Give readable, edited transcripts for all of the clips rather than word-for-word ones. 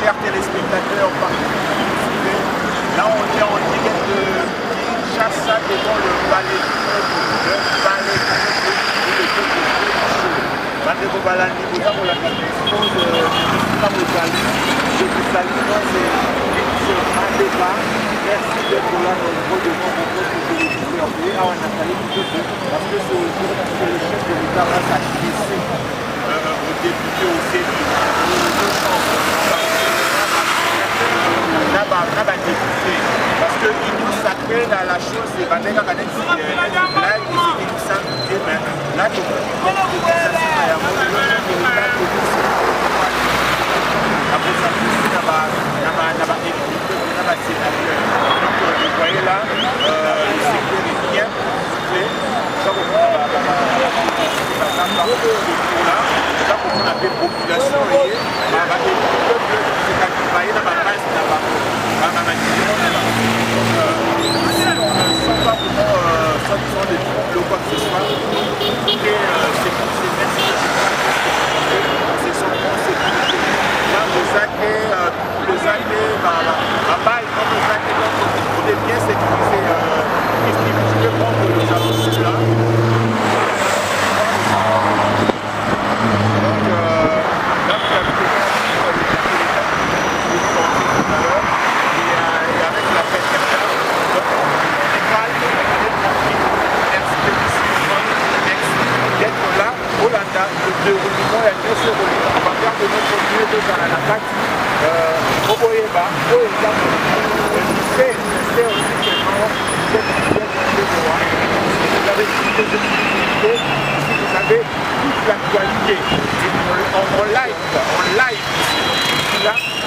chers téléspectateurs, là on est en direct de Kinshasa devant le palais du peuple, le palais du peuple. Bandeko Balandi, vous avez la question de c'est un débat. Merci d'être là nombreux devant votre télévision. Parce que c'est le chef de l'État va s'adresser aux députés au député. Parce que l'union sacrée dans la chose, c'est là, vous voyez là, le sécuritaire, on a des populations,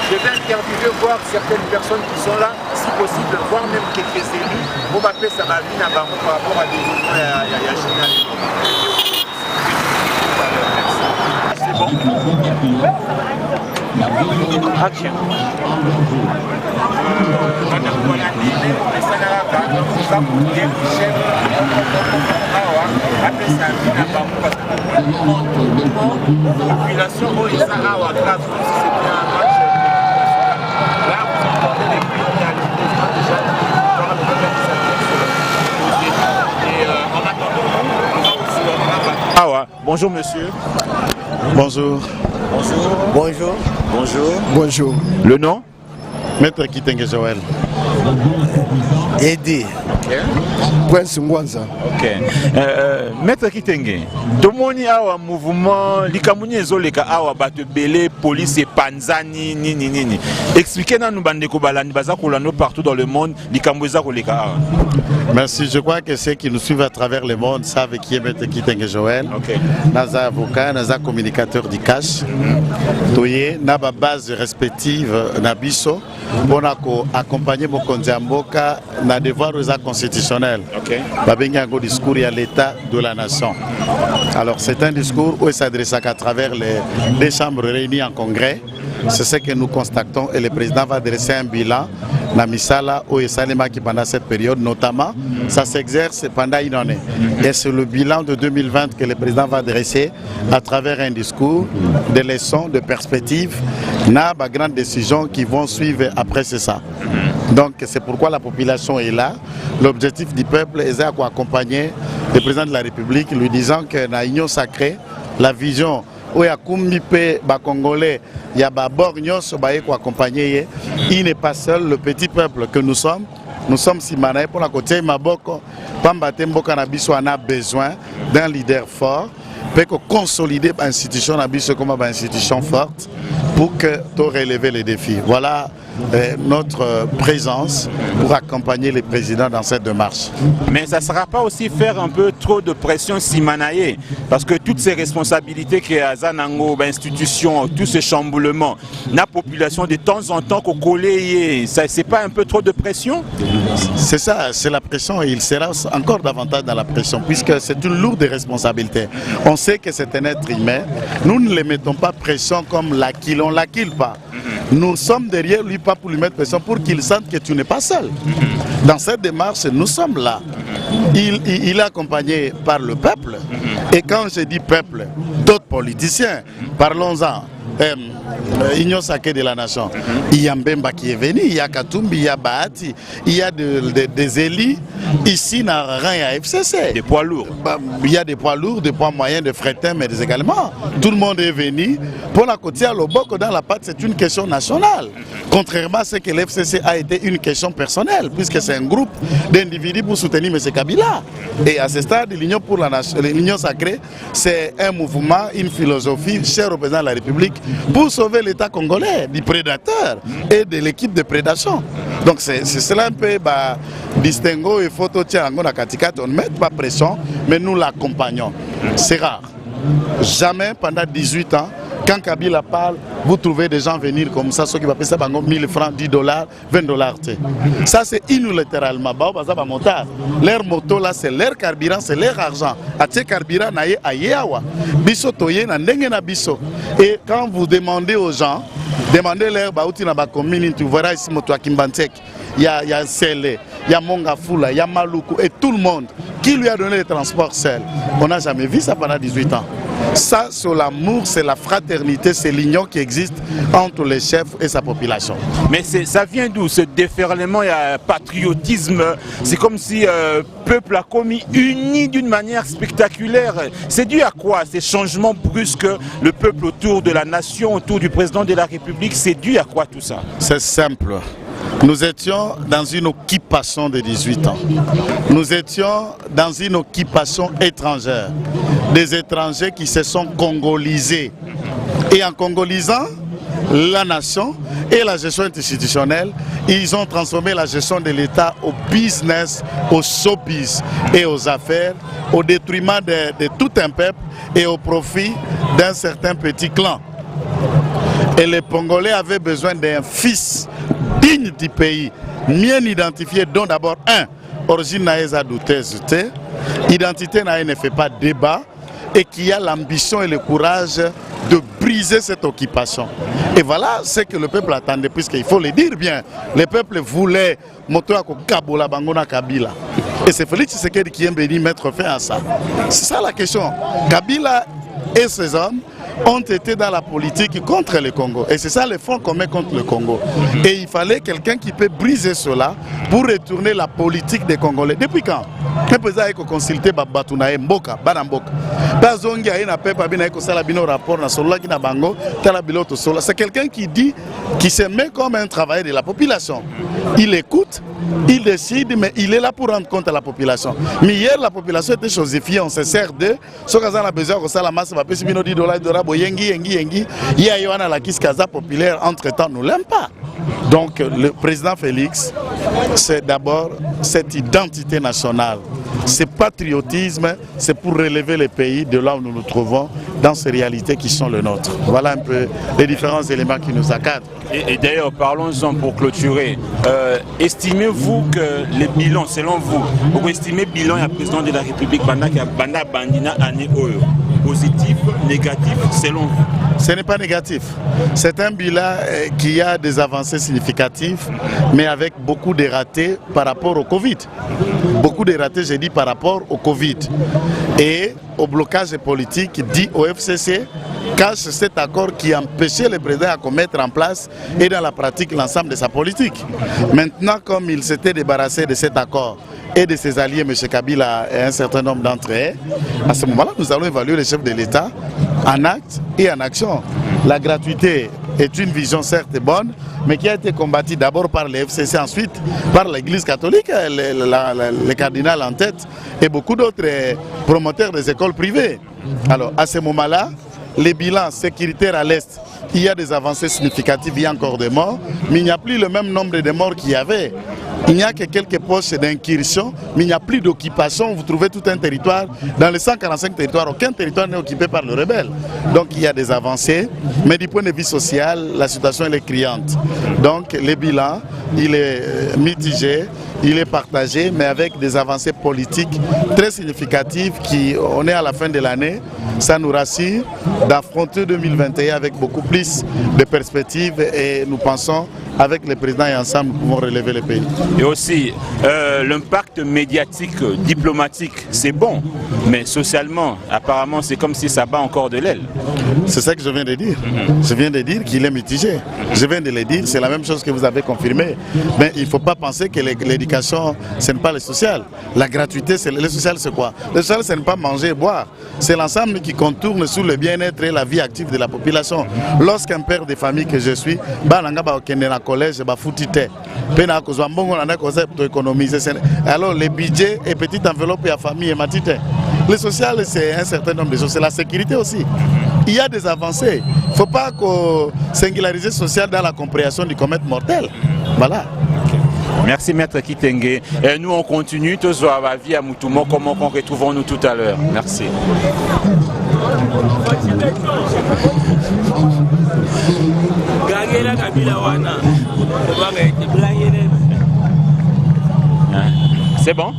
je vais interviewer, voir certaines personnes qui sont là, si possible, voir même quelques élus. On va appeler ça ma vie par rapport à des événements à Génial. C'est bon. Action. Population bonjour monsieur. Bonjour. Bonjour. Bonjour. Bonjour. Bonjour. Le nom? Maître Kitenge Joël. Aidé. Prince Ngwanza. Ok. Maître Kitenge, tomoni awa mouvement likamuni ezoleka awa bato belé police et panzani nini. Expliquez nous bandeko balani baza kolano partout dans le monde likambo eza koleka awa. Merci, je crois que ceux qui nous suivent à travers le monde savent qui est Maître Kitenge Joël. Ok. Naza avocat, naza communicateur du cash. Toye na ba base respective na biso pour accompagner Mokonzi Mboka na devoir constitutionnel. Ok. Babengi un discours à l'état de la nation. Alors c'est un discours où il s'adresse à travers les deux chambres réunies en congrès. C'est ce que nous constatons et le président va dresser un bilan na misala au Esalema qui pendant cette période notamment ça s'exerce pendant une année et c'est le bilan de 2020 que le président va dresser à travers un discours, des leçons, de perspectives, na ba grandes décisions qui vont suivre après c'est ça. Donc c'est pourquoi la population est là. L'objectif du peuple est d'accompagner le président de la République lui disant que dans l'union sacrée, la vision où il y a Kumbipe, Congolais, il y a Borgnos, accompagner. Il n'est pas seul, le petit peuple que nous sommes Simanaï pour la côté Maboko, Pambate Mboka Nabiso a besoin d'un leader fort, pour consolider l'institution Nabiso comme une institution forte pour que tu relever les défis. Voilà notre présence pour accompagner les présidents dans cette démarche. Mais ça ne sera pas aussi faire un peu trop de pression Simanaï, parce que toutes ces responsabilités qu'il y a dans l'institution, tous ces chamboulements, la population de temps en temps qu'on collait, c'est pas un peu trop de pression? C'est ça, c'est la pression et il sera encore davantage dans la pression puisque c'est une lourde responsabilité. On sait que c'est un être humain, nous ne les mettons pas pression comme l'acquille, on l'acquille pas. Nous sommes derrière lui pas pour lui mettre pression, pour qu'il sente que tu n'es pas seul. Dans cette démarche, nous sommes là. Il est accompagné par le peuple. Et quand je dis peuple, d'autres politiciens, parlons-en Union sacrée de la nation. Il y a Mbemba qui est venu, il y a Katumbi, il y a Bahati, il y a des élites. Ici, il n'y a rien à FCC. Des poids lourds. Il y a des poids lourds, des poids moyens, des frétins, mais également. Tout le monde est venu. Pour la côtière, le Boko dans la patte, c'est une question nationale. Contrairement à ce que l'FCC a été une question personnelle, puisque c'est un groupe d'individus pour soutenir M. Kabila. Et à ce stade, l'Union pour la nation, l'Union sacrée, c'est un mouvement, une philosophie chère au président de la République pour sauver l'État congolais du prédateur et de l'équipe de prédation. Donc c'est cela un peu distinguo et photo on ne met pas pression, mais nous l'accompagnons. C'est rare. Jamais pendant 18 ans, quand Kabila parle, vous trouvez des gens venir comme ça, ceux qui vont payer ça 1000 francs, 10 dollars, 20 dollars. Ça c'est unilatéralement. Leur moto là, c'est leur carburant, c'est leur argent. Atie carburant na ye ayeawa. Biso toye na ndenge na biso. Et quand vous demandez aux gens, demandez-leur baouti na ba commune, tu verras ici moto à Kimbantek. Il y a Sele, il y a Mongafula, il y a Maluku et tout le monde qui lui a donné le transport seul. On n'a jamais vu ça pendant 18 ans. Ça, c'est l'amour, c'est la fraternité, c'est l'union qui existe entre les chefs et sa population. Mais ça vient d'où ce déferlement et patriotisme? C'est comme si le peuple a commis uni d'une manière spectaculaire. C'est dû à quoi ces changements brusques? Le peuple autour de la nation, autour du président de la République, c'est dû à quoi tout ça? C'est simple. Nous étions dans une occupation de 18 ans. Nous étions dans une occupation étrangère. Des étrangers qui se sont congolisés. Et en congolisant la nation et la gestion institutionnelle, ils ont transformé la gestion de l'État au business, au showbiz et aux affaires, au détriment de tout un peuple et au profit d'un certain petit clan. Et les Congolais avaient besoin d'un fils digne du pays, bien identifié, dont d'abord origine naïsa douteuse, identité ne fait pas débat et qui a l'ambition et le courage de briser cette occupation. Et voilà ce que le peuple attendait, puisqu'il faut le dire bien, le peuple voulait Motoako Kabola Bangona Kabila. Et c'est Félix Tshisekedi qui est venu mettre fin à ça. C'est ça la question. Kabila et ses hommes ont été dans la politique contre le Congo. Et c'est ça le front commun contre le Congo. Et il fallait quelqu'un qui peut briser cela pour retourner la politique des Congolais. Depuis quand? Le président a consulté Babatunae Mboka, Banamboka. Bazongi a une paix, rapport c'est quelqu'un qui dit, qui se met comme un travailleur de la population. Il écoute, il décide, mais il est là pour rendre compte à la population. Mais hier, la population était chosifiée, on se sert de ce qu'on a besoin de la masse, $10 yengi, il y a la Kiskaza populaire, entre-temps, nous l'aime pas. Donc, le président Félix, c'est d'abord cette identité nationale. Ce patriotisme, c'est pour relever le pays de là où nous nous trouvons, dans ces réalités qui sont les nôtres. Voilà un peu les différents éléments qui nous accadrent. Et d'ailleurs, parlons-en pour clôturer. Estimez-vous que les bilans, selon vous, vous estimez le bilan du président de la République, Banda Bandina année positif, négatif, selon vous? Ce n'est pas négatif. C'est un bilan qui a des avancées significatives, mais avec beaucoup de ratés par rapport au Covid. Beaucoup de ratés, j'ai dit, par rapport au Covid. Et au blocage politique dit au FCC, cache cet accord qui empêchait le président à mettre en place et dans la pratique l'ensemble de sa politique. Maintenant, comme il s'était débarrassé de cet accord et de ses alliés, M. Kabila et un certain nombre d'entre eux, à ce moment-là, nous allons évaluer le chef de l'État en acte et en action. La gratuité est une vision certes bonne, mais qui a été combattue d'abord par les FCC, ensuite par l'Église catholique, le cardinal en tête, et beaucoup d'autres promoteurs des écoles privées. Alors, à ce moment-là, les bilans sécuritaires à l'Est, il y a des avancées significatives, il y a encore des morts, mais il n'y a plus le même nombre de morts qu'il y avait. Il n'y a que quelques poches d'incursion, mais il n'y a plus d'occupation. Vous trouvez tout un territoire. Dans les 145 territoires, aucun territoire n'est occupé par le rebelle. Donc il y a des avancées, mais du point de vue social, la situation elle est criante. Donc le bilan, il est mitigé, il est partagé, mais avec des avancées politiques très significatives qui, on est à la fin de l'année, ça nous rassure d'affronter 2021 avec beaucoup plus de perspectives et nous pensons avec le président et ensemble nous pouvons relever le pays. Et aussi, l'impact médiatique, diplomatique, c'est bon, mais socialement, apparemment, c'est comme si ça bat encore de l'aile. C'est ça que je viens de dire. Je viens de dire qu'il est mitigé. Je viens de le dire, c'est la même chose que vous avez confirmé. Mais il ne faut pas penser que l'éducation, ce n'est pas le social. La gratuité, le social, c'est quoi? Le social, ce n'est pas manger et boire. C'est l'ensemble qui contourne sur le bien-être et la vie active de la population. Lorsqu'un père de famille que je suis, collège, alors les budgets et petites enveloppes et la famille et matite. Le social, c'est un certain nombre de choses. C'est la sécurité aussi. Il y a des avancées. Il ne faut pas singulariser le social dans la compréhension du comète mortel. Voilà. Merci Maître Kitenge. Et nous on continue, tous à la vie à Moutoumou, comment qu'on retrouvons-nous tout à l'heure. Merci. C'est bon?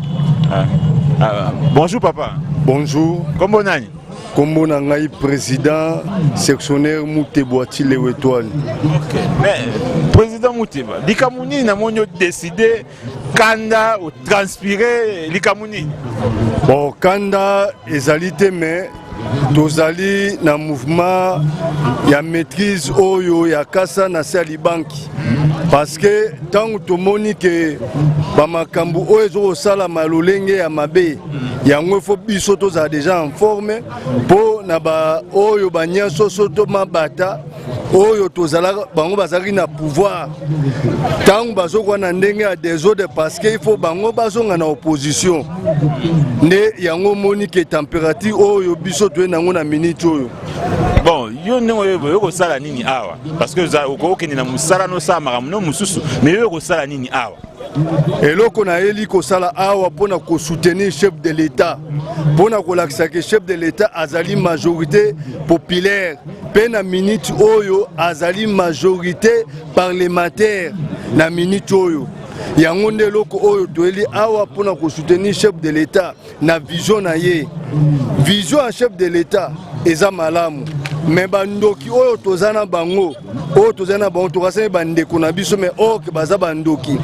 Bonjour papa. Bonjour. Comment on est? Kombo Nangaï, président sectionnaire Mouteboati Lewetouane. Ok. Mais président Mouteba, Likamouni n'a pas décidé Kanda ou transpirer Likamouni. Bon, Kanda ezalité mais tozali na mouvement ya maîtrise oyo ya kasa na sali banki. Parce que tant que tomoni que bamakambu oyo sala malolenge ya mabe yango fo biso toza déjà en forme po na ba oyo banyanso soto mabata oyo tozala bango bazali na pouvoir tant bazokwa na ndenge ya désordre parce que il faut bango bazonga na opposition ne yango moni que température oyo biso to nango na minute oyo. Bon, yo ne sala nini awa parce que za okokeni na musala no sa maramuno mususu mais yo sala nini awa. Et là, on a élu que ça pour soutenir le chef de l'État, pour que chef de l'État a une majorité populaire, peine minute oyo a une majorité parlementaire na minute oyo. Yangonde loko oyo toeli awa pour soutenir chef de l'État na vision na ye. Vision à chef de l'État eza malamu. Mais bandoki oyo tozana bango, oyo tozana bango tokasane bandeko na biso mais o ke baza bandoki.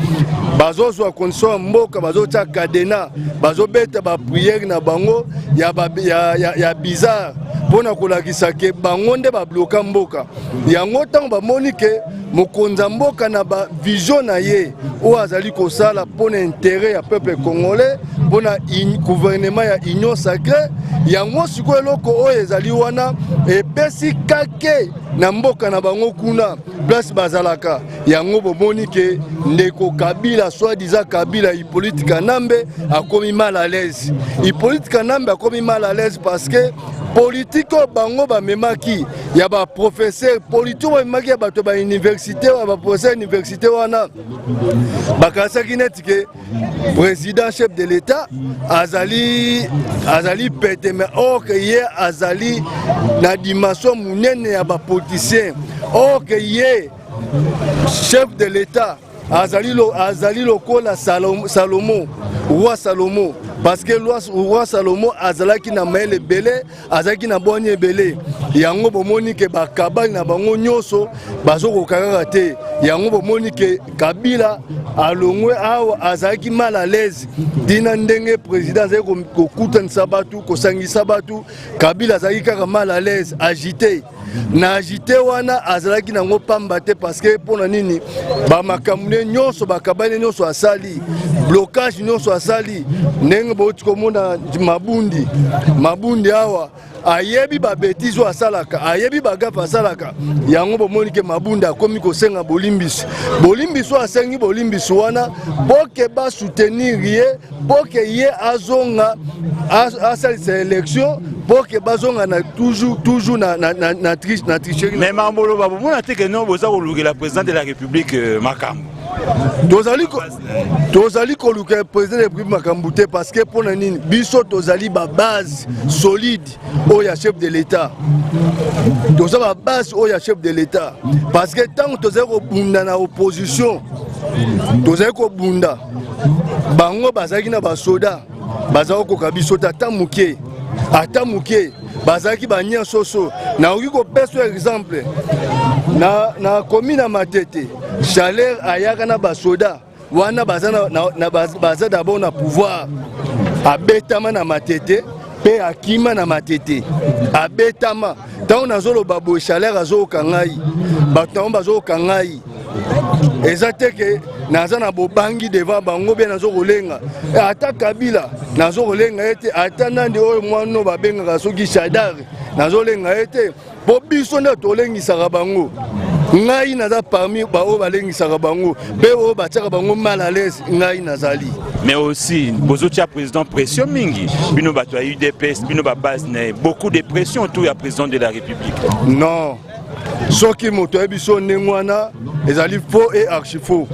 Bazo soit condition mboka bazo tia cadena bazo beta ba prière na bango ya bizarre pona kolakisa ke bango nde ba bloka mboka yango tant ba monike mokonza mboka na ba vision na ye o azali kosala pona intérêt ya peuple congolais pona gouvernement ya union sacrée yango siko eloko oyo ezali wana epesi kake na mboka na bango kuna place bazalaka yango bomoni ke ndeko Kabila soi-disant Kabila Hippolyte Kanambe a commis mal à l'aise. Hippolyte Kanambe a commis mal à l'aise parce que politico bango ba memaki ya ba professeur politico ba memaki ya bato ba université ba professeur université wana bakasaki neti ke président chef de l'État azali pété mais or que hier azali na dimension munene ya ba politicien or que hier chef de l'État azali lokola Salomon roi Salomon parce que roi Salomon azalaki na maele belé azalaki na bonye belé yango bomoni ke bakabali na bango nyoso bazoko kaka te yango bomoni ke Kabila alongwe awa azalaki mal à l'aise dina ndenge président azali kokutanisa batu kosangisa batu Kabila azalaki kaka mal à l'aise agité na agité wana azalaki nango pamba te parce que pona nini ba makamune nyonso bakabali nyonso asali blocage nyonso asali ndenge boti komona mabundi awa ayebi ba bêtise asalaka ayebi bagafa asalaka yango bomoni ke mabunda akomi kosenga bolimbiso asengi bolimbiso wana boke ba soutenir ye boke ye azonga asalisa élection boke bazonga na toujours na tricherie. Mais Mambolo babo mona te ke no boza kolukela président de la République makambo tozali koluka président de la République makambo te parce que pona nini biso tozali ba base solide oya chef de l'État toza ba base oya chef de l'État parce que tant tozali kobunda na opposition tozali kobunda bango bazali na basoda bazali koka biso tata muke ata muke bazaki banya soso na oki ko peso exemple na commune na Matete chaleur ayaka na basoda wana baza d'abord na pouvoir abetama na Matete pe akima na Matete abetama tant nazoloba bo chaleur azoka ngai bato bazoka ngai ezate ke naza na bobangi devant bango be nazo kolenga ata Kabila nazo kolenga ete ata nandi oyo mwano babengaka soki Shadar nazo lenga ete po biso nde tolengisaka bango ngai naza parmi bao balengisaka bango pe oyo batiaka bango mal à l'aise ngai nazali. Mais aussi bozotia président pression mingi bino bato ya UDPS bino ba base ne beaucoup de pression autour ya président de la République. Non soki moto ya biso ndenge wana ezali faux et archi faux.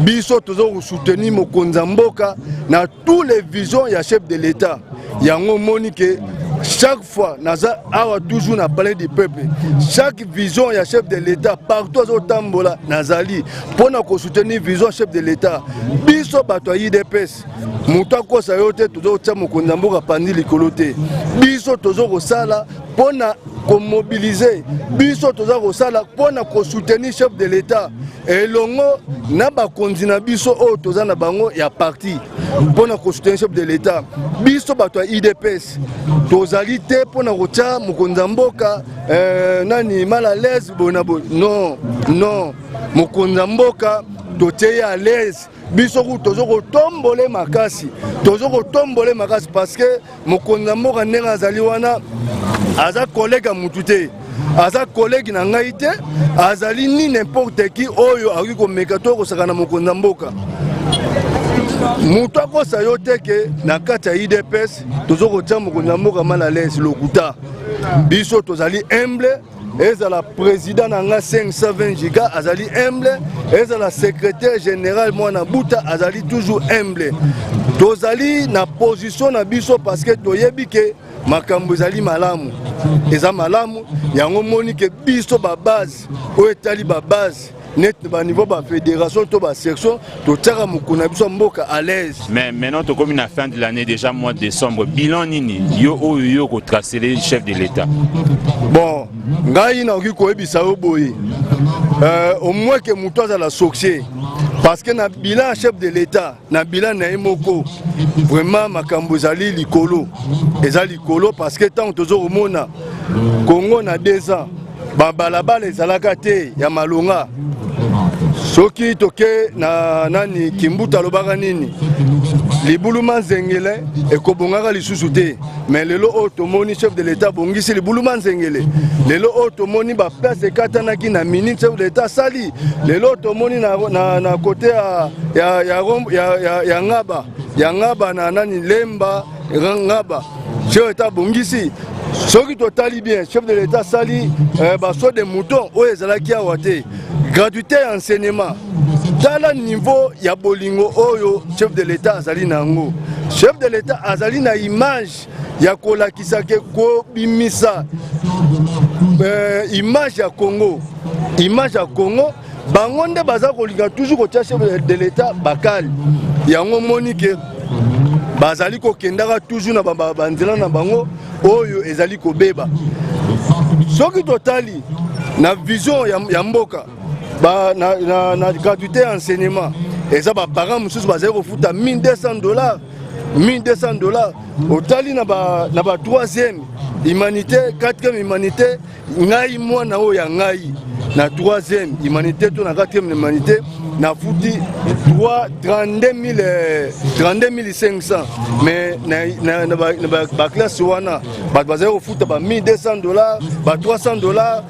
Biso tozo soutenir mokonzi mboka na tous les visions ya chef de l'État. Yango monique chaque fois naza awa toujours na palais du peuple. Chaque vision ya chef de l'État partout au tambola nazali pour na ko soutenir vision chef de l'État. Biso bato ya UDPS muta ko sa yote tozo tia mokonzi mboka pandi likolo te. Biso tozo ko sala pour na ko mobiliser. Biso tozo ko sala pour na ko soutenir chef de l'État. Et longo na ba konzi na biso o toza na bango ya parti pour na ko soutenir chef de l'État. Biso bato ya UDPS tozali te pour na ko tia mokonzi mboka nani mal à l'aise bonabo. Non, non. Mokonzi mboka doté à l'aise. Biso ku tozo ko tombole makasi. Tozo ko tombole makasi parce que mokonzi mboka ndenga azali wana aza collègue mutute. Aza collègue na ngai te azali ni n'importe qui oyo aki komeka to kosaka na mokonzi mboka. Mutu akosa yo te ke na kati ya UDPS tozo kotia mokonzi mboka mal à l'aise lokuta. Biso tozali humble. Ezala président nanga 520 giga azali humble. Ezala secrétaire général mwana buta azali toujours humble. Tozali na position na biso parce que toyebi ke makambo ezali malamu. Eza malamu yango moni ke biso ba base o etali ba base net ba niveau ba fédération to ba section to tara mukuna biso mboka à l'aise. Mais maintenant to comme une fin de l'année déjà mois de décembre bilan nini yo ko tracer le chef de l'État. Bon ngai na oki ko ebisa oboyi au moins que muto za la succès parce que na bilan chef de l'État na bilan na emoko vraiment makambo ezali likolo ezali likolo parce que tant tozo mona Congo na 2 ans ba balabala ezalaka te ya malonga soki toke na nani Kimbuta lobaka nini libuluma nzengele ekobongaka lisusu te mais lelo otomoni chef de l'État bongisi libuluma nzengele lelo otomoni ba place ekatanaki na minute chef de l'État sali lelo otomoni na côté ya ngaba na nani lemba ngaba chef d'État bongisi soki totali bien chef de l'État sali baso de mouton oyo ezalaki awa te gratuité ya enseignement tala niveau ya bolingo oyo chef de l'État azali nango. Chef de l'État azali na image ya kolakisa ke ko bimisa image ya Congo bango nde baza kolinga toujours kotia chef de l'État bakali yango moni ke bazali kokendaka toujours na banzela na bango oyo ezali kobeba soki totali na vision ya mboka na gratuité enseignement eza ba parents mususu bazali kofuta $1200 otali na ba 3e humanité 4e humanité ngai mwana oyo ya ngai na 3e humanité to na 4e humanité na futi 32 500 mais na ba classe wana bato bazali kofuta ba $1200 ba $300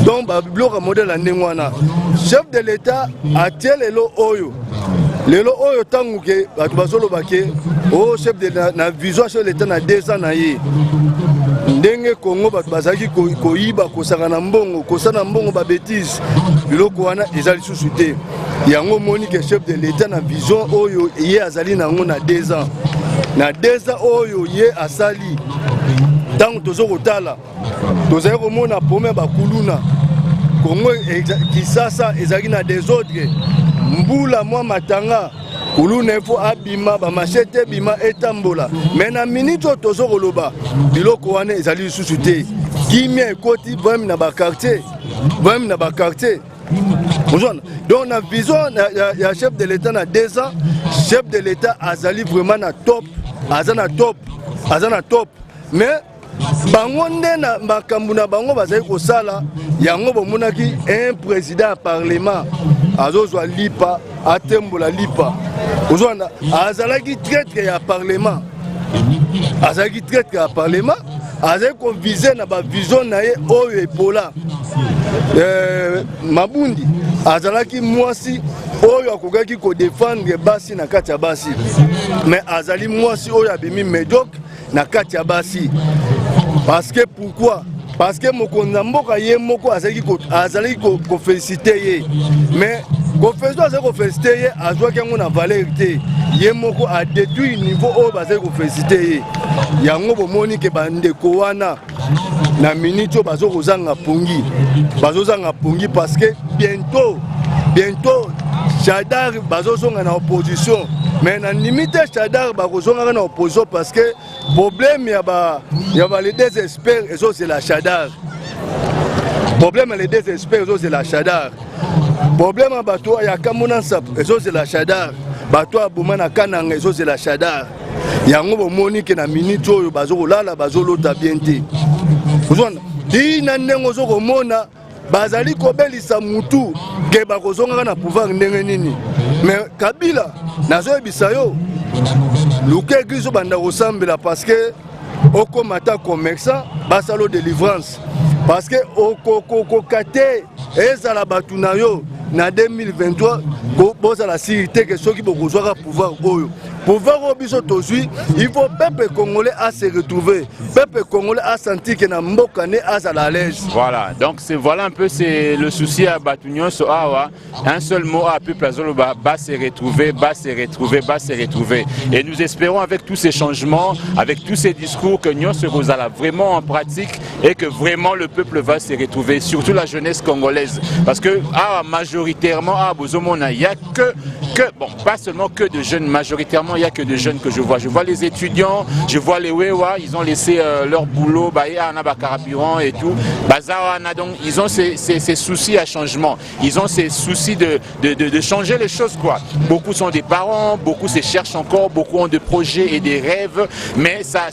donc ba bloka modèle ndenge wana. Chef de l'État atie lelo oyo tangu ke bato bazoloba ke o chef de na vision chef de l'État na 2 ans na ye ndenge Congo bato bazalaki koyiba kosaka na mbongo kosana mbongo ba bêtise biloko wana eza lisusu te yango moni ke chef de l'État na vision oyo ye azali nango na 2 ans oyo ye asali tango tozo kotala tozali komona pome bakuluna Congo Kisasa ezali na désordre mbula mwa matanga Kulu nefo abima ba machete bima etambola. Mais na minute tozo koloba biloko wana ezali susu te. Kimia ekoti vraiment na ba quartier. Vraiment na ba quartier. Donc la vision ya chef de l'État na 2 ans, chef de l'État azali vraiment na top, azana top. Mais bango nde na makambo na bango bazali kosala yango bomonaki un président parlement azozwa lipa atembola lipa ozwana azalaki traître ya parlement azali kovize na bavision na ye oyo ebola Mabundi azalaki mwasi oyo akokaki kodefendre basi na kati ya basi mais azali mwasi oyo abimi médiocre na kati ya basi. Parce que pourquoi? Parce que mokonza mboka ye moko azalaki ko féliciter ye. Mais ko féliciter ye azwaki yango na valeur te. Ye moko a détruit niveau oyo bazali ko féliciter ye. Yango bomoni ke bandeko wana na minute oyo bazozanga pongi parce que bientôt Chadar bazozonga na opposition. Mais na limite Chadar bazozonga na opposition parce que problème ya ba les désespère et ça c'est la Chadar. Problème les désespère et ça c'est la Chadar. Problème à bato ya Kamona Sap et ça c'est la Chadar. Bato à Boumana Kanang et ça c'est la Chadar. Yango bomoni ke na minute oyo bazolala bazolota bienté. Ozona di na ndengo zo komona bazali kobelisa mutu ke bakozonga na pouvoir ndenge nini. Mais Kabila nazo ebisa yo luke griso banda kosambela parce que okomata commerçant basalo délivrance parce que okokokate ezala batu na yo na 2023 boza la sécurité que ceux qui bokozwaka pouvoir oyo pouvoir obiso tozui il faut peuple congolais à se retrouver peuple congolais à sentir que na mboka ne azala à l'aise. Voilà, donc voilà un peu c'est le souci à Batunion so awa un seul mot à peuple azolo ba se retrouver et nous espérons avec tous ces changements avec tous ces discours que nous se rozala vraiment en pratique et que vraiment le peuple va se retrouver surtout la jeunesse congolaise parce que majoritairement à Bozomona il y a que bon pas seulement que de jeunes majoritairement il y a que de jeunes que je vois les étudiants, je vois les wewa, ils ont laissé leur boulot carburant et tout donc ils ont ces soucis à changement, ils ont ces soucis de changer les choses quoi. Beaucoup sont des parents, beaucoup se cherchent encore, beaucoup ont des projets et des rêves mais ça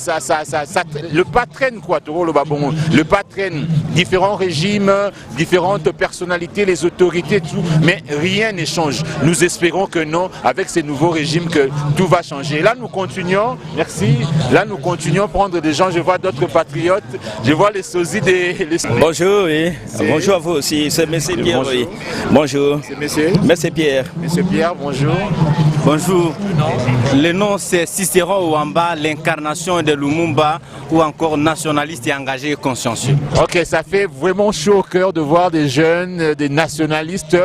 le pas traîne quoi, le pas traîne, différents régimes, différentes personnalités, les autorités tout, mais rien ne change. Nous espérons que non, avec ces nouveaux régimes que tout va changer. Là nous continuons, merci, là nous continuons à prendre des gens, je vois d'autres patriotes, je vois les sosies Bonjour, oui. Bonjour à vous aussi, c'est M. Pierre. Bonjour. Oui. Bonjour. C'est M. Pierre. M. Pierre, bonjour. Bonjour, le nom c'est Cicéron Ouamba, l'incarnation de Lumumba ou encore nationaliste et engagé et consciencieux. Ok, ça fait vraiment chaud au cœur de voir des jeunes, des nationalistes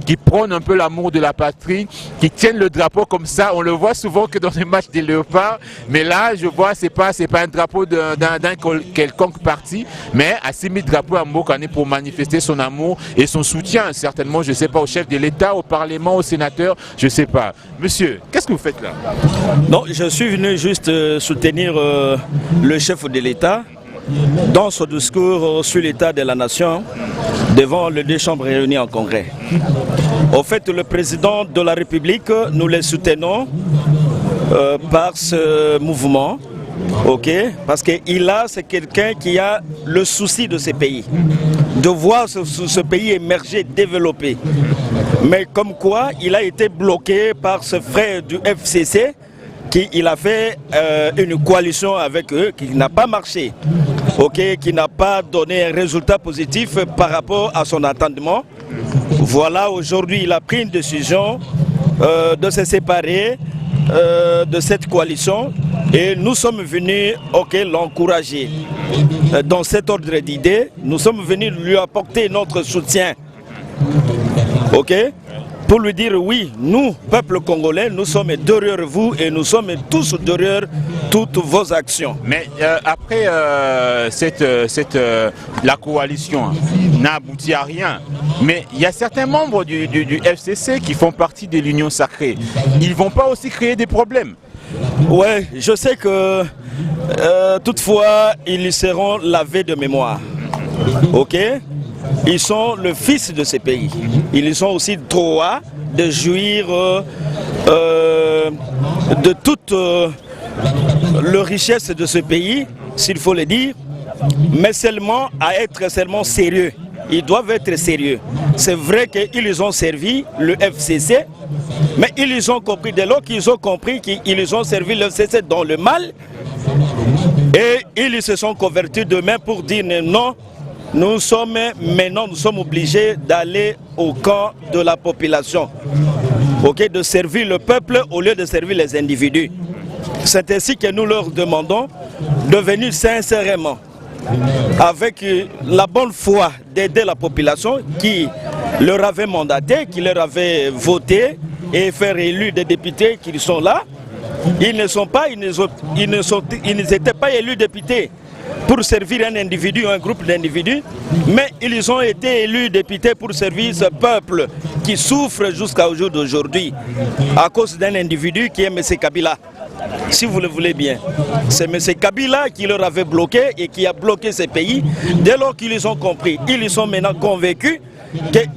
qui prônent un peu l'amour de la patrie, qui tiennent le drapeau comme ça. On le voit souvent que dans les matchs des Léopards, mais là je vois c'est pas un drapeau d'un quelconque parti, mais à 6 000 drapeaux à Mbokane pour manifester son amour et son soutien certainement, je sais pas, au chef de l'État, au Parlement, au sénateur, je sais pas. Monsieur, qu'est-ce que vous faites là? Non, je suis venu juste soutenir le chef de l'État dans son discours sur l'état de la nation devant les 2 chambres réunies en congrès. Au fait, le président de la République, nous le soutenons par ce mouvement. Ok, parce qu'il c'est quelqu'un qui a le souci de ce pays, de voir ce pays émerger, développer. Mais comme quoi, il a été bloqué par ce frère du FCC, il a fait une coalition avec eux qui n'a pas marché, ok, qui n'a pas donné un résultat positif par rapport à son attendement. Voilà, aujourd'hui, il a pris une décision de se séparer de cette coalition et nous sommes venus l'encourager. Dans cet ordre d'idées, nous sommes venus lui apporter notre soutien. Ok. pour lui dire oui, nous, peuple congolais, nous sommes derrière vous et nous sommes tous derrière toutes vos actions. Mais après la coalition n'a abouti à rien. Mais il y a certains membres du FCC qui font partie de l'Union sacrée. Ils ne vont pas aussi créer des problèmes? Ouais, je sais que toutefois, ils seront lavés de mémoire. Ok? Ils sont le fils de ces pays. Ils sont aussi droits de jouir de toute la richesse de ce pays, s'il faut le dire, mais seulement à être seulement sérieux. Ils doivent être sérieux. C'est vrai qu'ils ont servi le FCC, mais ils ont compris, dès lors qu'ils ont compris qu'ils ont servi le FCC dans le mal, et ils se sont convertis d'eux-mêmes pour dire non, nous sommes obligés d'aller au camp de la population, okay, de servir le peuple au lieu de servir les individus. C'est ainsi que nous leur demandons de venir sincèrement, avec la bonne foi d'aider la population qui leur avait mandaté, qui leur avait voté et faire élire des députés qui sont là. Ils n'étaient pas élus députés pour servir un individu ou un groupe d'individus, mais ils ont été élus députés pour servir ce peuple qui souffre jusqu'à jour d'aujourd'hui à cause d'un individu qui est M. Kabila. Si vous le voulez bien, c'est M. Kabila qui leur avait bloqué et qui a bloqué ces pays. Dès lors qu'ils ont compris, ils sont maintenant convaincus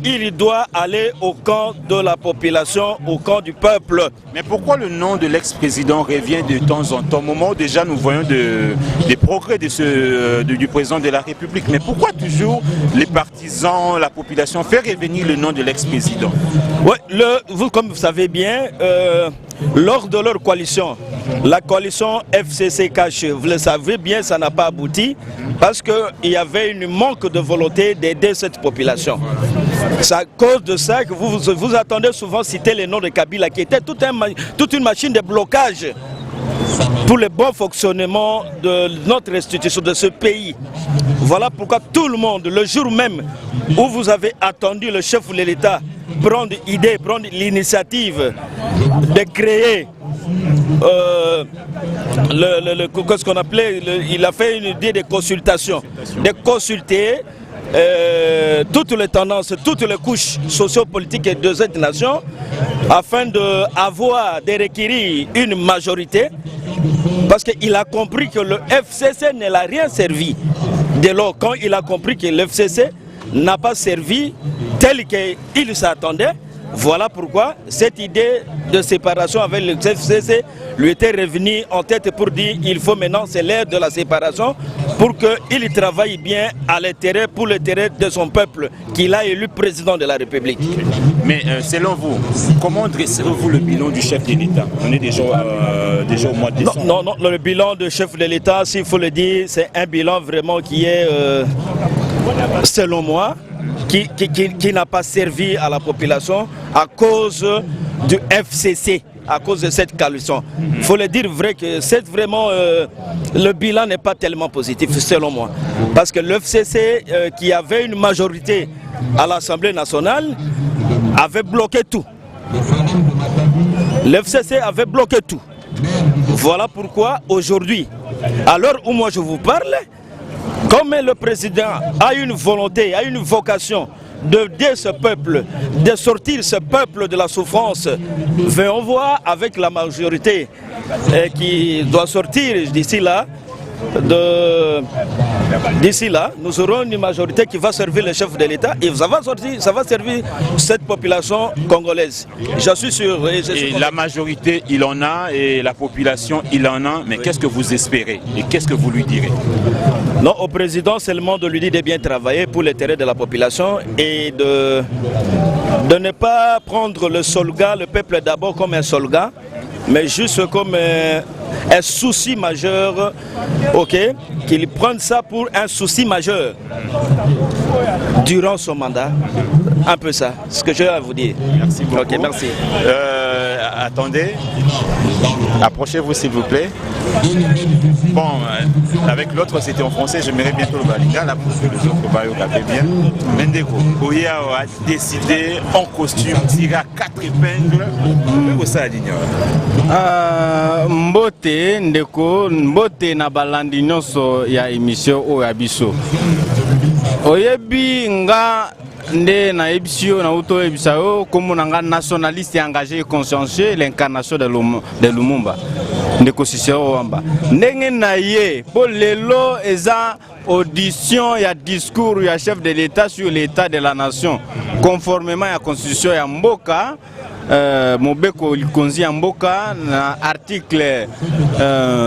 qu'il doit aller au camp de la population, au camp du peuple. Mais pourquoi le nom de l'ex-président revient de temps en temps, au moment où déjà nous voyons des progrès du président de la République? Mais pourquoi toujours les partisans, la population fait revenir le nom de l'ex-président? Oui, vous, comme vous savez bien, lors de leur coalition, la coalition FCC-Cache, vous le savez bien, ça n'a pas abouti parce qu'il y avait un manque de volonté d'aider cette population. C'est à cause de ça que vous attendez souvent citer le nom de Kabila, qui était toute une machine de blocage pour le bon fonctionnement de notre institution, de ce pays. Voilà pourquoi tout le monde, le jour même où vous avez attendu le chef de l'État prendre l'initiative de créer ce qu'on appelait, il a fait une idée de consultation, de consulter toutes les tendances, toutes les couches sociopolitiques de cette nation afin de requérir une majorité, parce qu'il a compris que le FCC ne l'a rien servi. Dès lors, quand il a compris que le FCC n'a pas servi tel qu'il s'attendait, voilà pourquoi cette idée de séparation avec le FCC lui était revenue en tête pour dire il faut maintenant, c'est l'ère de la séparation pour qu'il travaille bien à l'intérêt, pour l'intérêt de son peuple qu'il a élu président de la République. Mais selon vous, comment dressez-vous le bilan du chef de l'État? On est déjà au mois de décembre. Non, le bilan du chef de l'État, s'il faut le dire, c'est un bilan vraiment qui est, selon moi, qui n'a pas servi à la population à cause du FCC, à cause de cette coalition. Il faut le dire vrai que le bilan n'est pas tellement positif selon moi. Parce que le FCC qui avait une majorité à l'Assemblée nationale avait bloqué tout. Le FCC avait bloqué tout. Voilà pourquoi aujourd'hui, à l'heure où moi je vous parle, comme le président a une volonté, a une vocation d'aider ce peuple, de sortir ce peuple de la souffrance, on voit avec la majorité qui doit sortir d'ici là, nous aurons une majorité qui va servir le chef de l'État et ça va servir cette population congolaise. Je suis sûr. Et la majorité, il en a, et la population, il en a. Mais qu'est-ce que vous espérez et qu'est-ce que vous lui direz? Non, au président seulement de lui dire de bien travailler pour l'intérêt de la population et de ne pas prendre le slogan, le peuple d'abord comme un slogan, mais juste comme un souci majeur, ok, qu'il prenne ça pour un souci majeur durant son mandat. Un peu ça, ce que je vais vous dire. Merci beaucoup. Ok, merci. attendez. Approchez-vous s'il vous plaît. Bon, avec l'autre c'était en français, j'aimerais bientôt le balinga là pour que les autres va regarder bien. Mendeko, Oya a décidé en costume, tirer à 4 épingles. Où ça a dit Mbote, Ndeko, Mbote na balandi nyonso ya émission o ya biso. Oyebi nga nde na ebisio na uto ebisao comme nga nationaliste engagé et consciencieux l'incarnation de Lumumba Ndeko Cicero Wamba ndenge na ye po lelo eza audition ya discours ya chef de l'État sur l'état de la nation conformément à la constitution ya mboka Mobeko likonzi ya mboka na article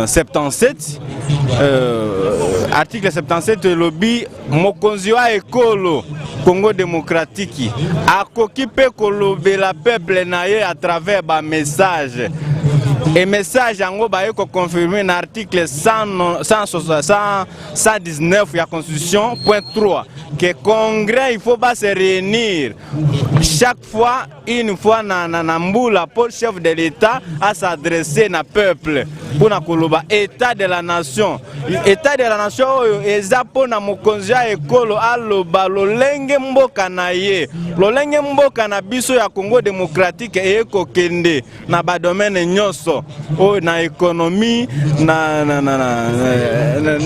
77 article 77 lobby mokonzi wa ekolo Congo démocratique akoki pe kolobela peuple na ye à travers ba message et message yango ba ko confirmer na article 119 ya constitution point 3 que congrès il faut pas se réunir chaque fois une fois na mbula pour chef de l'État à s'adresser na peuple pour na koloba état de la nation oyo eza po na mokonzi ya ekolo aloba lolenge mboka na ye lolenge mboka na biso ya Congo démocratique eko kende na ba domaine nyonso o na économie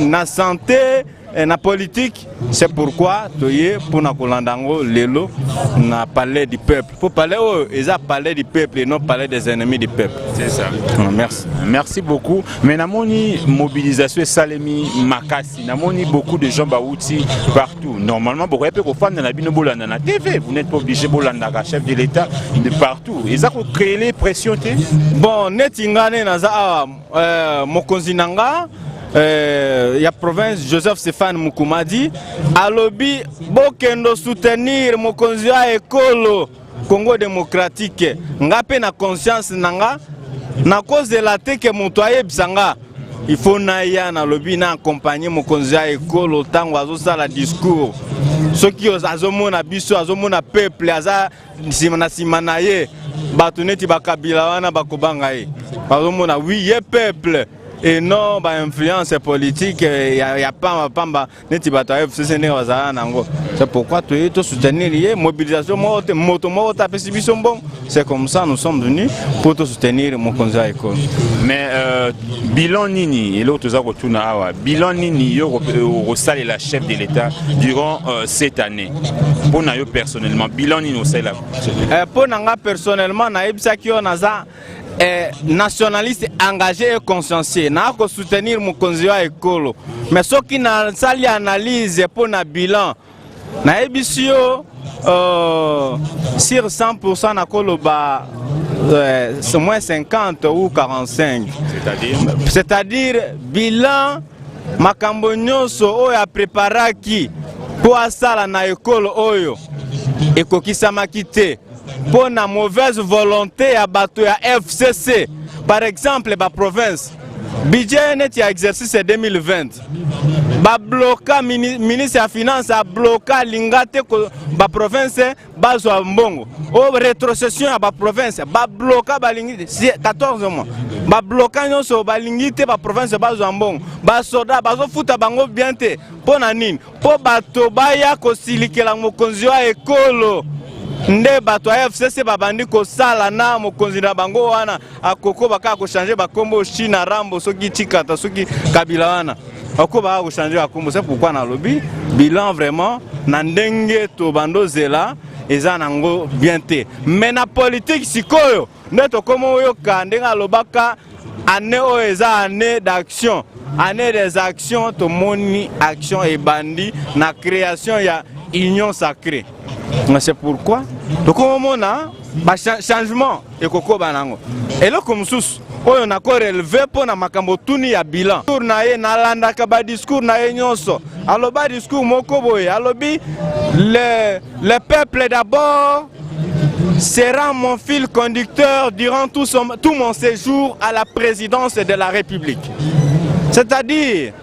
na santé na politique. C'est pourquoi toye pour na kolandango lelo na parler du peuple pour parler eza parler du peuple et non parler des ennemis du peuple. C'est ça. Merci. Merci beaucoup. Mais namoni mobilisation salemi makasi. Namoni beaucoup de gens baouti partout. Normalement beaucoup de fans na bino bolanda na TV. Vous n'êtes pas obligé bolanda ka chef de l'État de partout. Et ça ko créer les pressions té. Bon, netingane naza mokonzi nanga ya province Joseph Stéphane Mukumadi alobi bokendo soutenir mokonzi ya ekolo Congo démocratique ngape na conscience nanga na cause de la teke moto ayebisanga il faut na ya na lobi na accompagner mokonzi ya ekolo tango azosala discours soki azomona biso azomona peuple aza sima na ye bato neti bakabila wana bakobanga ye azomona oui ye peuple et non ba influence politique ya pamba neti bato FCC ne bazala nango. C'est pourquoi tu es soutenir lié mobilisation moto tapesi biso bon. C'est comme ça nous sommes venus pour te soutenir mon conseil école. Mais bilan nini et l'autre za retourna awa bilan nini yo resale la chef de l'État durant cette année pour na yo personnellement bilan nini osala pour nanga personnellement na ebisaki yo naza nationaliste engagé et consciencieux na ko soutenir mokonzi wa ekolo mais ce qui na sali analyse pour na bilan na ebisio sur 100% na koloba c'est moins 50 ou 45 c'est-à-dire bilan makambo nyonso oyo apreparaki po asala na ekolo oyo ekokisamaki te pour la mauvaise volonté à bateau à FCC. Par exemple, la province, budget net exercice 2020. Ba bloquer ministre des Finances a bloqué l'ingate ba province bazo mbongo. Au rétrocession à ba province, ba bloquer ba lingite 14 mois. Ba bloquer nyonso ba lingite ba province bazo mbongo. Ba soda bazo futa bango biente. Pona nini? Po bato baya ko silikela mokonzi wa ekolo. Nde bato ya FCC babandi ko sala na mokonzi na bango wana akoko baka ko changer ba kombo China Rambo soki Chikata soki Kabila wana akoko baka ko changer ba kombo. C'est pourquoi na lobby bilan vraiment na ndenge to bando zela eza nango bien te mais na politique sikoyo nde to komo yo ka ndenga lobaka année o eza année d'action année des actions to moni action et bandi na création ya union sacrée. C'est pourquoi donc on a changement et koko banango et là comme sous on a encore relevé pour na makambo tuni ya bilan tour na ye na landa ka ba discours na ye nyonso alors ba discours moko boye alobi le peuple d'abord sera mon fil conducteur durant tout mon séjour à la présidence de la République. C'est-à-dire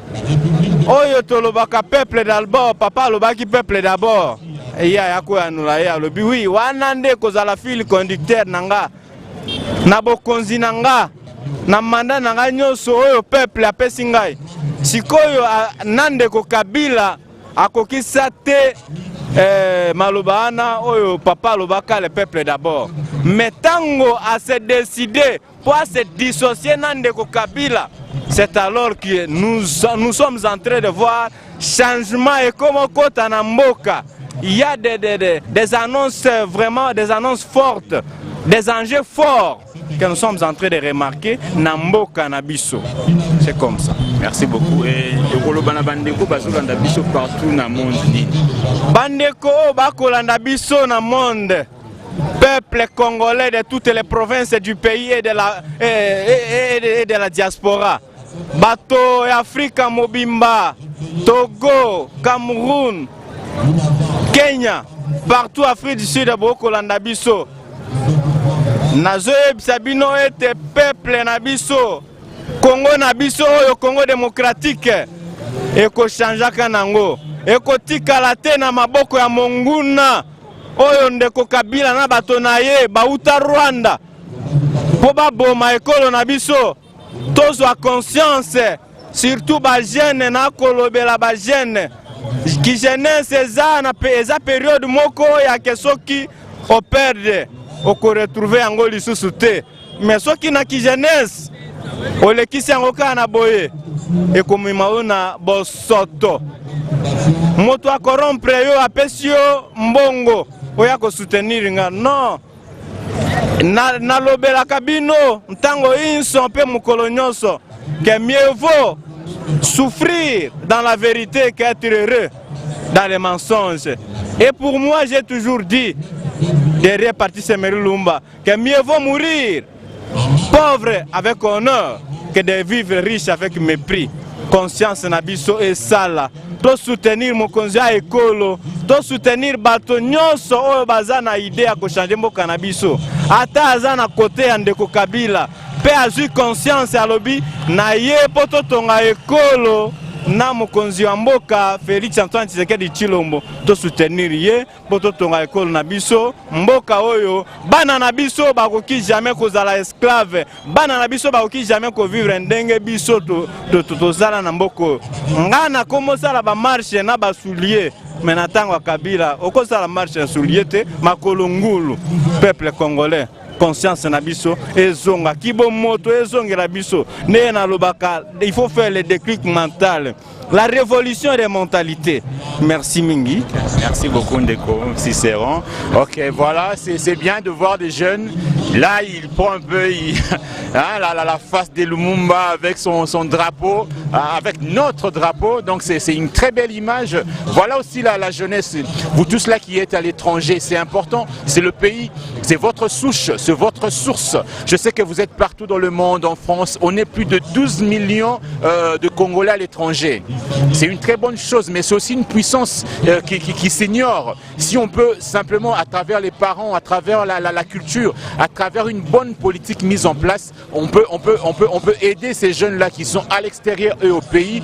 oyo tolobaka peuple d'abord papa lobaki peuple d'abord. Et il y a quoi nous là le oui wanande kozala fil conducteur nanga na bokonzi na nga na manda na nga nyonso oyo peuple apesi ngai sikoyo nandeko Kabila akokisa te maloba wana oyo papa alobaka le peuple d'abord mais tango a se décider pour se dissocier nandeko Kabila, c'est alors que nous sommes en train de voir changement et comme kota na mboka. Il y a des annonces vraiment, des annonces fortes, des enjeux forts que nous sommes en train de remarquer na mboka na biso. C'est comme ça. Merci beaucoup. Et Kolobana Bandeko bazolanda biso partout dans le monde. Bandeko bakolanda biso na monde. Peuple congolais de toutes les provinces du pays et de la diaspora. Bato et Afrika Mobimba, Togo, Cameroun, Kenya, partout Afrique du Sud, bakolanda biso. Nazoe Sabino était peuple na biso. Congo na biso oyo Congo démocratique eko changeaka nango eko tikala te na maboko ya monguna oyo ndeko Kabila na bato na ye bauta Rwanda po baboma ekolo na biso tozwa conscience surtout ba jeune na kolobela ba jeune ki jeunesse eza période moko ya kesoki o perdre o ko retrouver yango lisusu te mais soki na ki jeunesse olekisi yango kaka na boye ekomema oyo na bosoto moto akorompre yo apesi yo mbongo oya kosoutenir nga non nalobelaka bino ntango inso mpe mokolo nyonso que mieux vaut souffrir dans la vérité qu'être heureux dans les mensonges. Et pour moi j'ai toujours dit derrière Patrice Emery Lumumba que mieux vaut mourir pauvre avec honneur que de vivre riche avec mépris. Conscience nabiso et sala. To soutenir mokonzi ya ekolo, to soutenir bato nyonso oyo baza na idée ya ko changer mboka na biso. Ata aza na côté ya ndeko Kabila, pe azui conscience ya lobi na ye poto tonga ekolo na mokonzi wa mboka Félix Antoine Tshisekedi Tshilombo to soutenir ye poto tonga ekolo na biso mboka oyo bana na biso bakoki jamais kozala esclave bana na biso bakoki jamais ko vivre ndenge biso to zala na mboko ngana komo sala ba marche na ba soulier mais na tango Kabila oko sala marche na soulier te makolo ngulu peuple congolais conscience na biso ezonga kibo moto ezongela biso ne na lobaka il faut faire le déclic mental, la révolution des mentalités. Merci Mingi. Merci beaucoup Ndeko Cicéron. Ok, voilà, c'est bien de voir des jeunes. Là, il prend un peu la face de Lumumba avec son drapeau, avec notre drapeau. Donc c'est une très belle image. Voilà aussi la jeunesse. Vous tous là qui êtes à l'étranger, c'est important. C'est le pays, c'est votre souche, c'est votre source. Je sais que vous êtes partout dans le monde, en France. On est plus de 12 millions de Congolais à l'étranger. C'est une très bonne chose, mais c'est aussi une puissance qui s'ignore. Si on peut simplement, à travers les parents, à travers la culture, à travers une bonne politique mise en place, on peut aider ces jeunes-là qui sont à l'extérieur et au pays,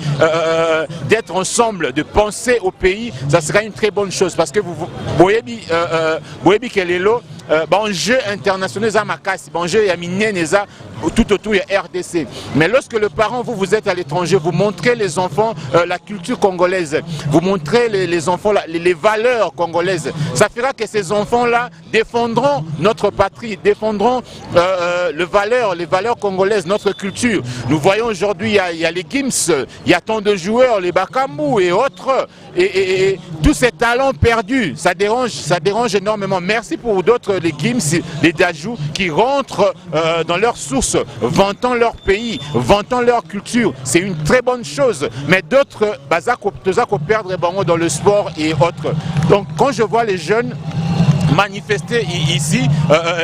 d'être ensemble, de penser au pays, ça serait une très bonne chose. Parce que vous voyez, Kelelo, jeu international, jeu tout autour de RDC. Mais lorsque le parent, vous êtes à l'étranger, vous montrez les enfants la culture congolaise, vous montrez les enfants les valeurs congolaises. Ça fera que ces enfants-là défendront notre patrie, défendront les valeurs congolaises, notre culture. Nous voyons aujourd'hui, il y a les Gims, il y a tant de joueurs, les Bakambu et autres, et tous ces talents perdus, ça dérange énormément. Merci pour d'autres, les Gims, les Dajou, qui rentrent dans leurs sources, vantant leur pays, vantant leur culture. C'est une très bonne chose. Mais d'autres, perdre dans le sport et autres. Donc quand je vois les jeunes manifester ici,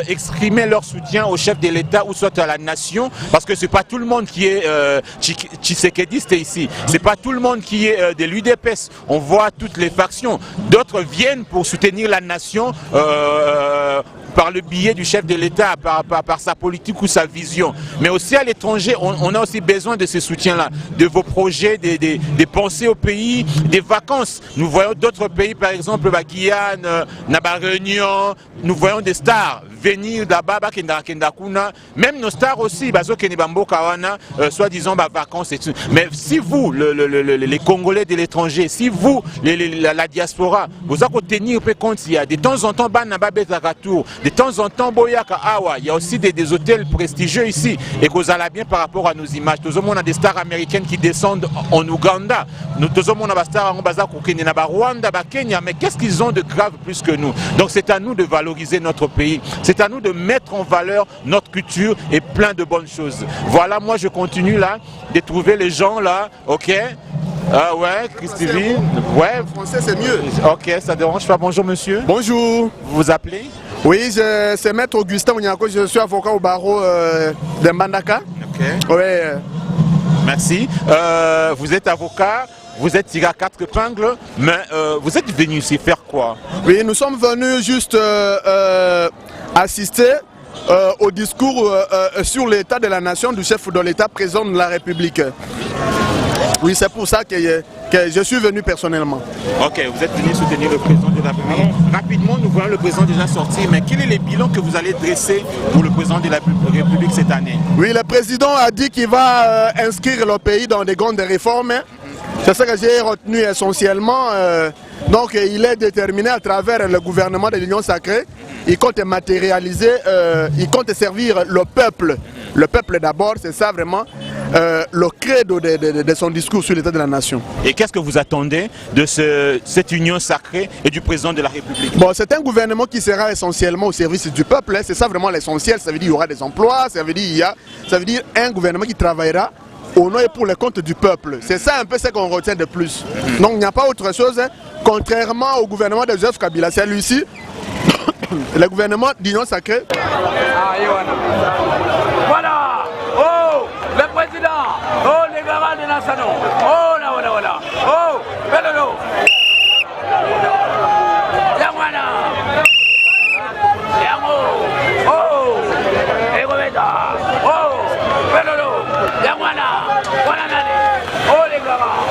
exprimer leur soutien au chef de l'État ou soit à la nation, parce que c'est pas tout le monde qui est tshisekediste ici, c'est pas tout le monde qui est de l'UDPS. On voit toutes les factions. D'autres viennent pour soutenir la nation par le biais du chef de l'État, par sa politique ou sa vision. Mais aussi à l'étranger, on a aussi besoin de ce soutien-là, de vos projets, des pensées au pays, des vacances. Nous voyons d'autres pays, par exemple, Guyane, Réunion, nous voyons des stars venir d'abord, même nos stars aussi, soi-disant vacances et tout. Mais si vous, les Congolais de l'étranger, si vous, la diaspora, vous allez tenir compte, il y a de temps en temps, de temps en temps, il y a aussi des hôtels prestigieux ici, et que vous allez bien par rapport à nos images. Tout le monde a des stars américaines qui descendent en Ouganda, nous tout le monde a des stars en Rwanda, Kenya, mais qu'est-ce qu'ils ont de grave plus que nous? Donc c'est à nous de valoriser notre pays, c'est à nous de mettre en valeur notre culture et plein de bonnes choses. Voilà, moi je continue là, de trouver les gens là, ok? Ah ouais, Christine. Ouais. Le français c'est mieux. Ok, ça dérange pas. Bonjour monsieur. Bonjour. Vous vous appelez? Oui, c'est Maître Augustin Onyako, je suis avocat au barreau de Mbandaka. Ok. Ouais. Merci. Vous êtes avocat, vous êtes tiré à 4 épingles, mais vous êtes venu ici faire quoi? Oui, nous sommes venus juste assister au discours sur l'état de la nation du chef de l'État, président de la République. Oui, c'est pour ça que je suis venu personnellement. Ok, vous êtes venu soutenir le président de la République. Rapidement, nous voyons le président déjà sortir, mais quel est le bilan que vous allez dresser pour le président de la République cette année? Oui, le président a dit qu'il va inscrire le pays dans des grandes réformes. C'est ce que j'ai retenu essentiellement. Donc il est déterminé à travers le gouvernement de l'Union sacrée. Il compte matérialiser, il compte servir le peuple. Le peuple d'abord, c'est ça vraiment le credo de son discours sur l'état de la nation. Et qu'est-ce que vous attendez de cette union sacrée et du président de la République? Bon, c'est un gouvernement qui sera essentiellement au service du peuple. C'est ça vraiment l'essentiel. Ça veut dire qu'il y aura des emplois, ça veut dire un gouvernement qui travaillera au nom et pour le compte du peuple. C'est ça un peu ce qu'on retient de plus. Donc il n'y a pas autre chose, hein. Contrairement au gouvernement de Joseph Kabila, celui-ci, le gouvernement d'Union sacrée. Voilà. Oh, le président. Oh, les garants de Nassano. Oh, là, voilà, voilà. Oh, Belolo. Yamwana. Yamo. Oh, Egomeda. Oh, Belolo. Yamwana. Voilà, nani. Oh, les garants.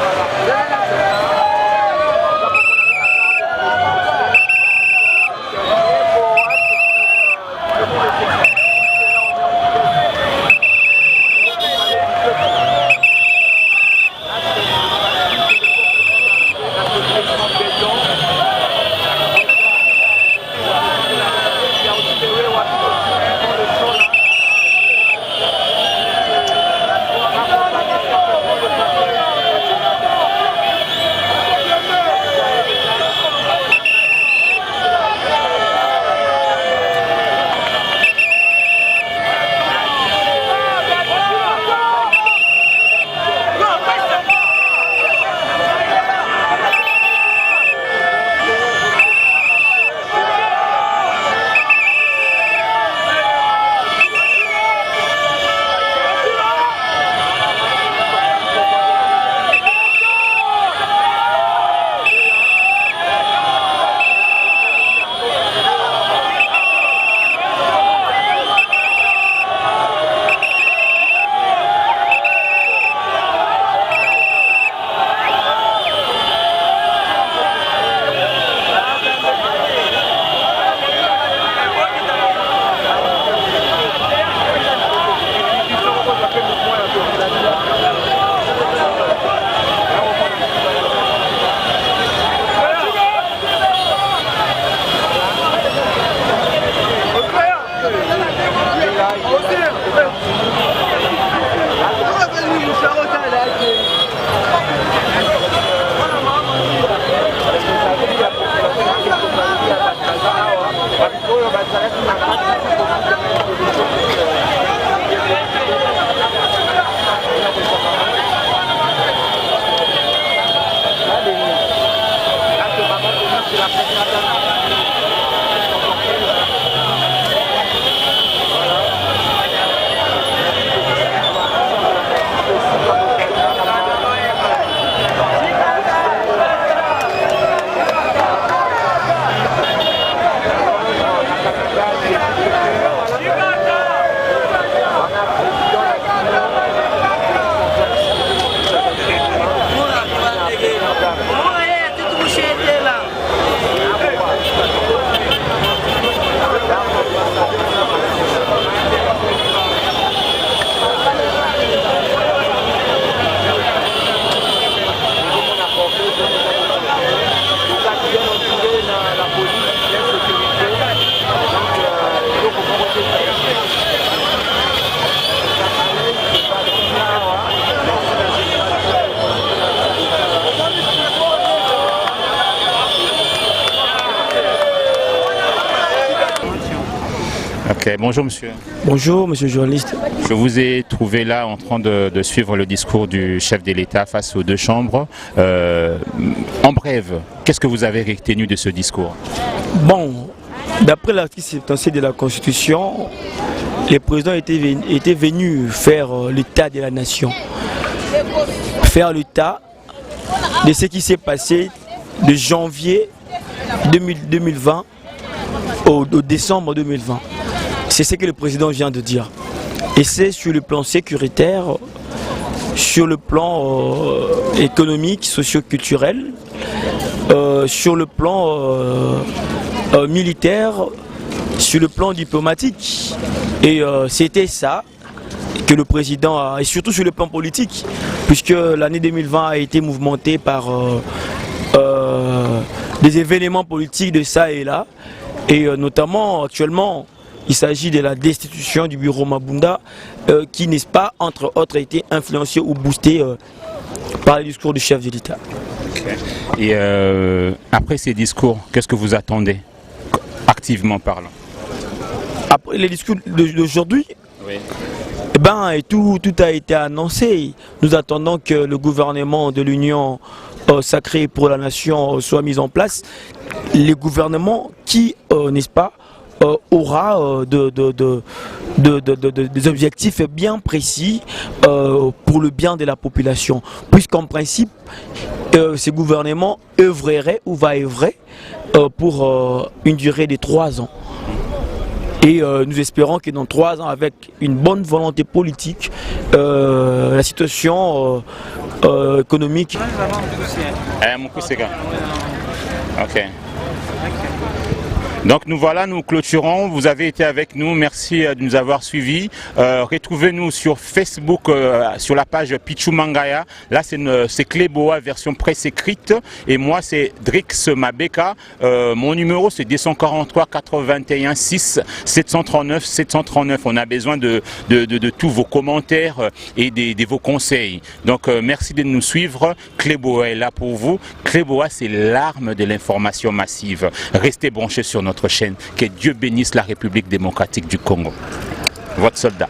Ok, bonjour monsieur. Bonjour monsieur le journaliste. Je vous ai trouvé là en train de suivre le discours du chef de l'État face aux deux chambres. En bref, qu'est-ce que vous avez retenu de ce discours? Bon, d'après l'article 77 de la Constitution, les présidents étaient venus faire l'état de la nation. Faire l'état de ce qui s'est passé de janvier 2020 au décembre 2020. C'est ce que le président vient de dire. Et c'est sur le plan sécuritaire, sur le plan économique, socio-culturel, sur le plan militaire, sur le plan diplomatique. Et c'était ça que le président a, et surtout sur le plan politique, puisque l'année 2020 a été mouvementée par des événements politiques de ça et là, et notamment actuellement il s'agit de la destitution du bureau Mabunda qui, n'est-ce pas, entre autres, a été influencé ou boosté par le discours du chef de l'État. Okay. Et après ces discours, qu'est-ce que vous attendez, activement parlant? Après les discours d'aujourd'hui, oui. Eh ben, tout a été annoncé. Nous attendons que le gouvernement de l'Union sacrée pour la nation soit mis en place. Les gouvernements qui, n'est-ce pas, aura des objectifs bien précis pour le bien de la population. Puisqu'en principe, ces gouvernements œuvreraient ou va œuvrer pour une durée de 3 ans. Et nous espérons que dans 3 ans, avec une bonne volonté politique, la situation économique... Ok. Donc nous voilà, nous clôturons. Vous avez été avec nous, merci de nous avoir suivis. Retrouvez-nous sur Facebook, sur la page Pichu Mangaya. Là c'est Cléboa version presse écrite et moi c'est Drix Mabeka. Mon numéro c'est 243 81 6 739 739. On a besoin de tous vos commentaires et de vos conseils. Donc merci de nous suivre. Cléboa est là pour vous. Cléboa c'est l'arme de l'information massive. Restez branchés sur notre chaîne. Que Dieu bénisse la République démocratique du Congo. Votre soldat.